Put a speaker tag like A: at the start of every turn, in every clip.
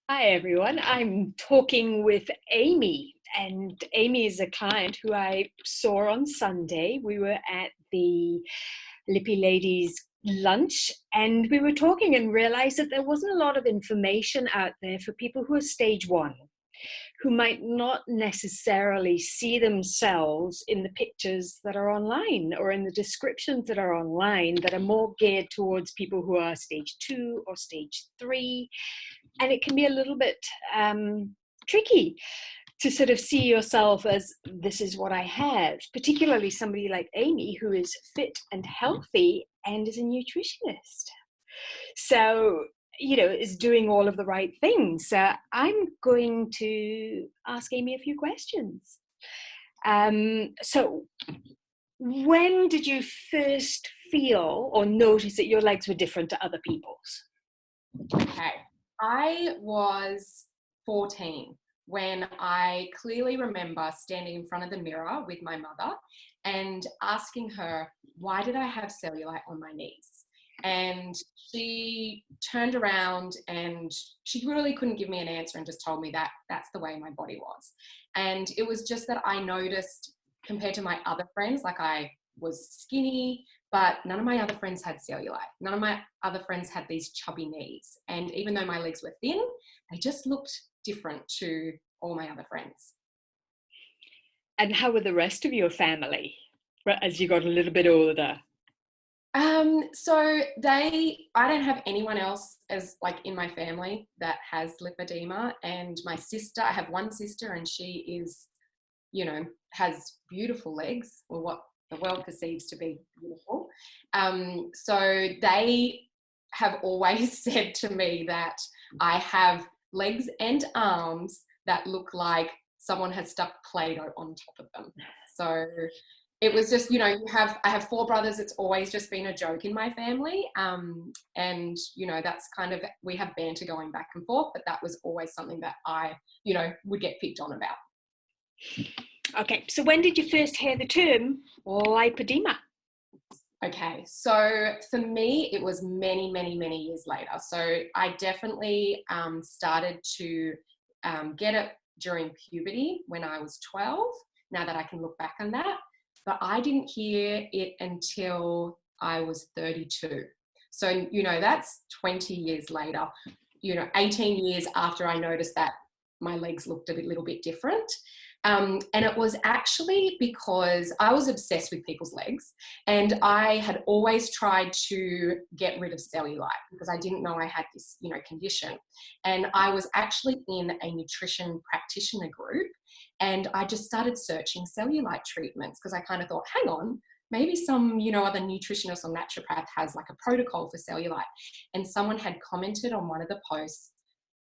A: Hi everyone, I'm talking with Aimee, and Aimee is a client who I saw on Sunday. We were at the Lippy Ladies lunch and we were talking and realized that there wasn't a lot of information out there for people who are stage one, who might not necessarily see themselves in the pictures that are online or in the descriptions that are online that are more geared towards people who are stage two or stage three. And it can be a little bit tricky to sort of see yourself as this is what I have, particularly somebody like Aimee who is fit and healthy and is a nutritionist. So, is doing all of the right things. So I'm going to ask Aimee a few questions. So when did you first feel or notice that your legs were different to other people's?
B: Okay, I was 14 when I clearly remember standing in front of the mirror with my mother and asking her, why did I have cellulite on my knees? And she turned around and she really couldn't give me an answer and just told me that that's the way my body was. And it was just that I noticed compared to my other friends, like I was skinny, but none of my other friends had cellulite. None of my other friends had these chubby knees. And even though my legs were thin, they just looked different to all my other friends.
A: And how were the rest of your family as you got a little bit older?
B: I don't have anyone else as like in my family that has lipedema. And my sister, I have one sister and she is, has beautiful legs, or what the world perceives to be beautiful. So they have always said to me that I have legs and arms that look like someone has stuck Play-Doh on top of them. So it was just, I have four brothers. It's always just been a joke in my family. And, that's kind of, we have banter going back and forth, but that was always something that I, would get picked on about.
A: Okay, so when did you first hear the term lipedema?
B: Okay, so for me, it was many, many, many years later. So I definitely started to get it during puberty when I was 12, now that I can look back on that. But I didn't hear it until I was 32. So, that's 20 years later, 18 years after I noticed that my legs looked a little bit different. And it was actually because I was obsessed with people's legs and I had always tried to get rid of cellulite because I didn't know I had this, condition. And I was actually in a nutrition practitioner group and I just started searching cellulite treatments because I kind of thought, hang on, maybe some, other nutritionist or naturopath has like a protocol for cellulite. And someone had commented on one of the posts,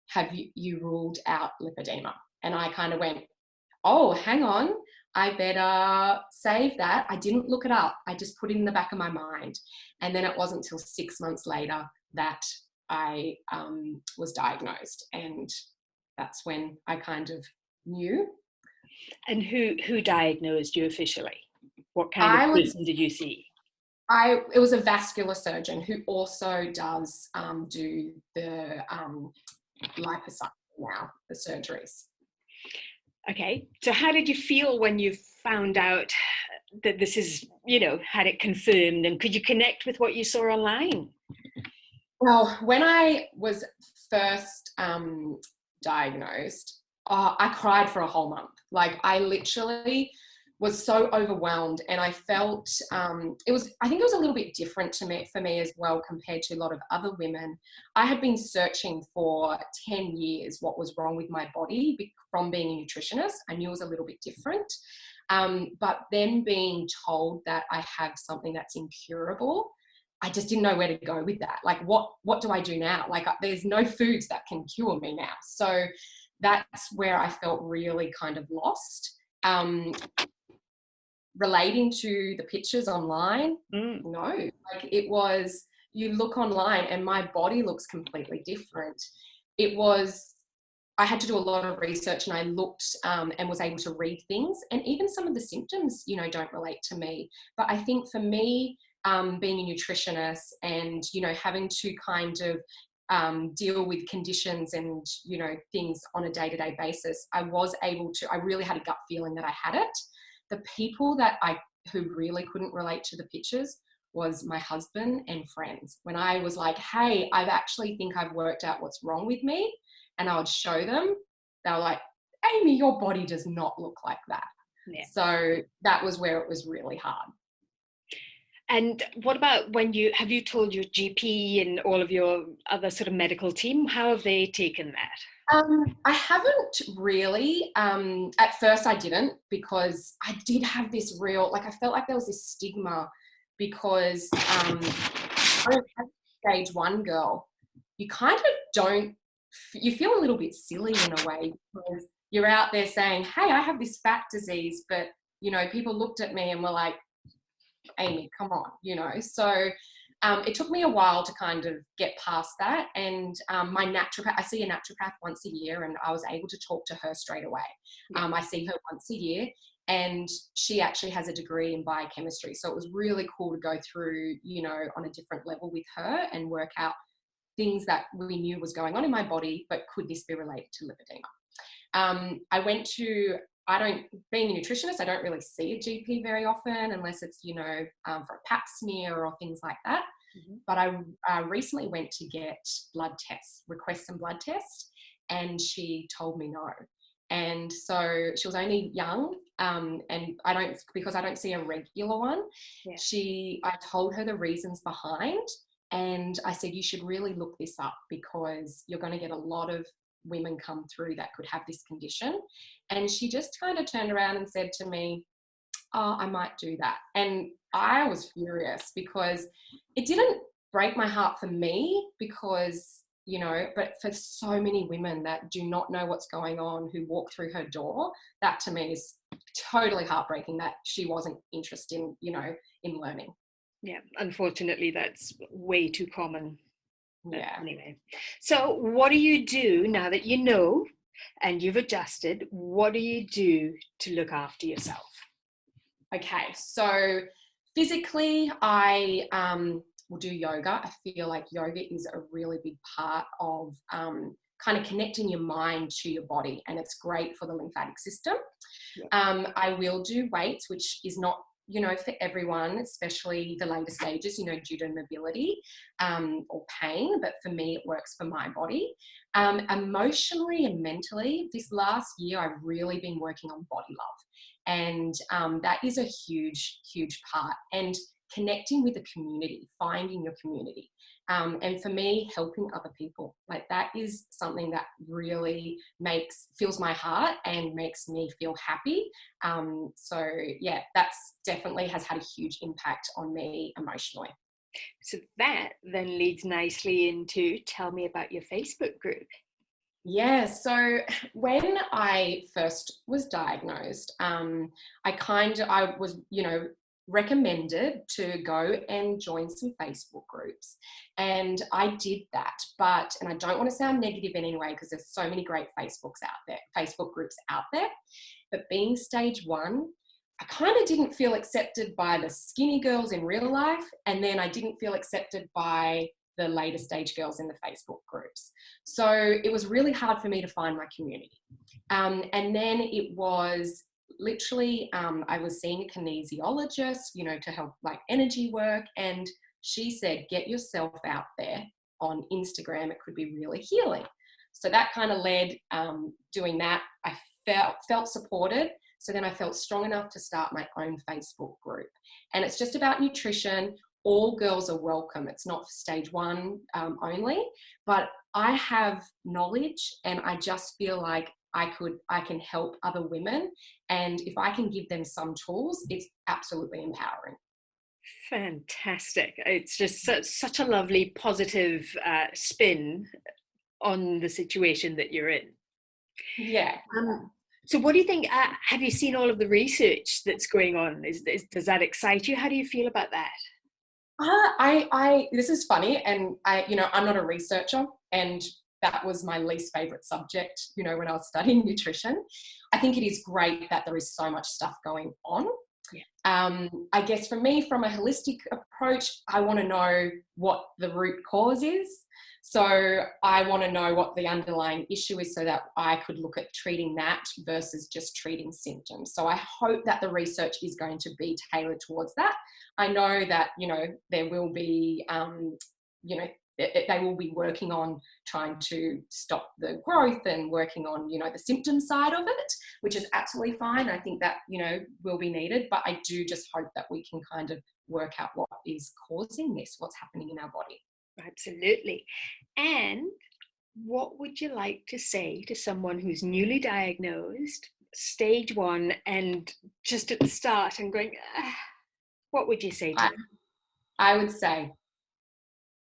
B: have you ruled out lipedema? And I kind of went, oh, hang on, I better save that. I didn't look it up. I just put it in the back of my mind. And then it wasn't until 6 months later that I was diagnosed. And that's when I kind of knew.
A: And who diagnosed you officially? What kind of person did you see?
B: It was a vascular surgeon who also does do the liposuction now, the surgeries.
A: Okay, so how did you feel when you found out that this is, had it confirmed, and could you connect with what you saw online?
B: Well, when I was first diagnosed, I cried for a whole month. Like I literally was so overwhelmed, and I felt I think it was a little bit different for me as well compared to a lot of other women. I had been searching for 10 years what was wrong with my body from being a nutritionist. I knew it was a little bit different. But then being told that I have something that's incurable, I just didn't know where to go with that. Like, what do I do now? Like, there's no foods that can cure me now. So that's where I felt really kind of lost. Relating to the pictures online, no. Like, it was, you look online and my body looks completely different. I had to do a lot of research and I looked and was able to read things, and even some of the symptoms, don't relate to me. But I think for me, being a nutritionist and, having to kind of deal with conditions and, you know, things on a day-to-day basis, I really had a gut feeling that I had it. The people who really couldn't relate to the pictures was my husband and friends. When I was like, hey, I actually think I've worked out what's wrong with me, and I would show them, they were like, Aimee, your body does not look like that.
A: Yeah.
B: So that was where it was really hard.
A: And what about have you told your GP and all of your other sort of medical team? How have they taken that?
B: I haven't really. At first I didn't, because I did have this I felt like there was this stigma, because as a stage 1 girl, you kind of you feel a little bit silly in a way, because you're out there saying, hey, I have this fat disease, but, you know, people looked at me and were like, Aimee, come on, you know. So it took me a while to kind of get past that. And my naturopath, I see a naturopath once a year, and I was able to talk to her straight away. I see her once a year, and she actually has a degree in biochemistry. So it was really cool to go through, you know, on a different level with her and work out things that we knew was going on in my body, but could this be related to lipedema? Being a nutritionist, I don't really see a GP very often, unless it's, you know, for a pap smear or things like that. Mm-hmm. But I recently went to get request some blood tests, and she told me no. And so she was only young, and because I don't see a regular one, I told her the reasons behind, and I said, you should really look this up, because you're going to get a lot of women come through that could have this condition. And she just kind of turned around and said to me, oh, I might do that. And I was furious, because it didn't break my heart for me, because, you know, but for so many women that do not know what's going on, who walk through her door, that to me is totally heartbreaking, that she wasn't interested in, you know, in learning.
A: Yeah, unfortunately, that's way too common.
B: Yeah.
A: Anyway, so what do you do now that you know and you've adjusted? What do you do to look after yourself?
B: Okay, so physically, I will do yoga. I feel like yoga is a really big part of kind of connecting your mind to your body, and it's great for the lymphatic system. Yeah. I will do weights, which is not, you know, for everyone, especially the later stages, you know, due to mobility or pain. But for me, it works for my body. Emotionally and mentally, this last year, I've really been working on body love. And that is a huge, huge part. And connecting with the community, finding your community. And for me, helping other people, like that is something that really fills my heart and makes me feel happy. So yeah, that's definitely has had a huge impact on me emotionally.
A: So that then leads nicely into, tell me about your Facebook group.
B: Yeah, so when I first was diagnosed, I was, you know, recommended to go and join some Facebook groups, and I did that. And I don't want to sound negative in any way, because there's so many great Facebook groups out there. But being stage 1, I kind of didn't feel accepted by the skinny girls in real life, and then I didn't feel accepted by the later stage girls in the Facebook groups. So it was really hard for me to find my community. And then it was literally, I was seeing a kinesiologist, you know, to help like energy work. And she said, get yourself out there on Instagram. It could be really healing. So that kind of led doing that. I felt supported. So then I felt strong enough to start my own Facebook group. And it's just about nutrition. All girls are welcome. It's not for stage 1 only, but I have knowledge, and I just feel like I can help other women. And if I can give them some tools, it's absolutely empowering.
A: Fantastic. It's just such a lovely, positive spin on the situation that you're in.
B: Yeah.
A: So what do you think, have you seen all of the research that's going on? Does that excite you? How do you feel about that?
B: This is funny, and I'm not a researcher, and that was my least favorite subject, you know, when I was studying nutrition. I think it is great that there is so much stuff going on.
A: Yeah.
B: I guess for me, from a holistic approach, I want to know what the root cause is. So I want to know what the underlying issue is so that I could look at treating that versus just treating symptoms. So I hope that the research is going to be tailored towards that. I know that, there will be, they will be working on trying to stop the growth and working on, the symptom side of it, which is absolutely fine. I think that, will be needed, but I do just hope that we can kind of work out what is causing this, what's happening in our body.
A: Absolutely. And what would you like to say to someone who's newly diagnosed, stage 1, and just at the start and going, what would you say to them?
B: I would say,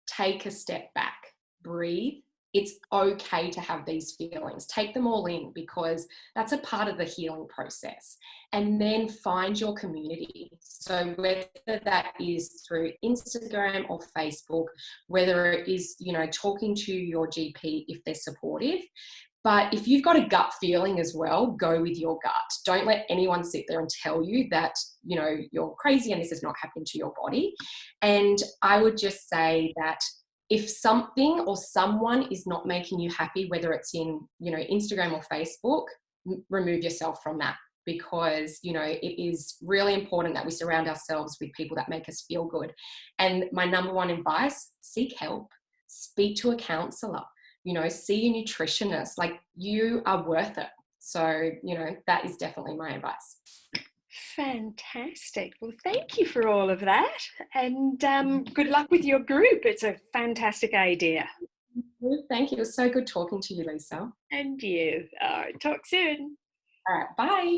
B: take a step back, breathe. It's okay to have these feelings. Take them all in, because that's a part of the healing process. And then find your community. So whether that is through Instagram or Facebook, whether it is, talking to your GP if they're supportive. But if you've got a gut feeling as well, go with your gut. Don't let anyone sit there and tell you that, you're crazy and this is not happening to your body. And I would just say that if something or someone is not making you happy, whether it's in, Instagram or Facebook, remove yourself from that, because, it is really important that we surround ourselves with people that make us feel good. And my number one advice, seek help, speak to a counselor, see a nutritionist. Like, you are worth it. So, that is definitely my advice.
A: Fantastic. Well, thank you for all of that. And good luck with your group. It's a fantastic idea.
B: Thank you. It was so good talking to you, Lisa.
A: And you. All right, talk soon.
B: All right. Bye.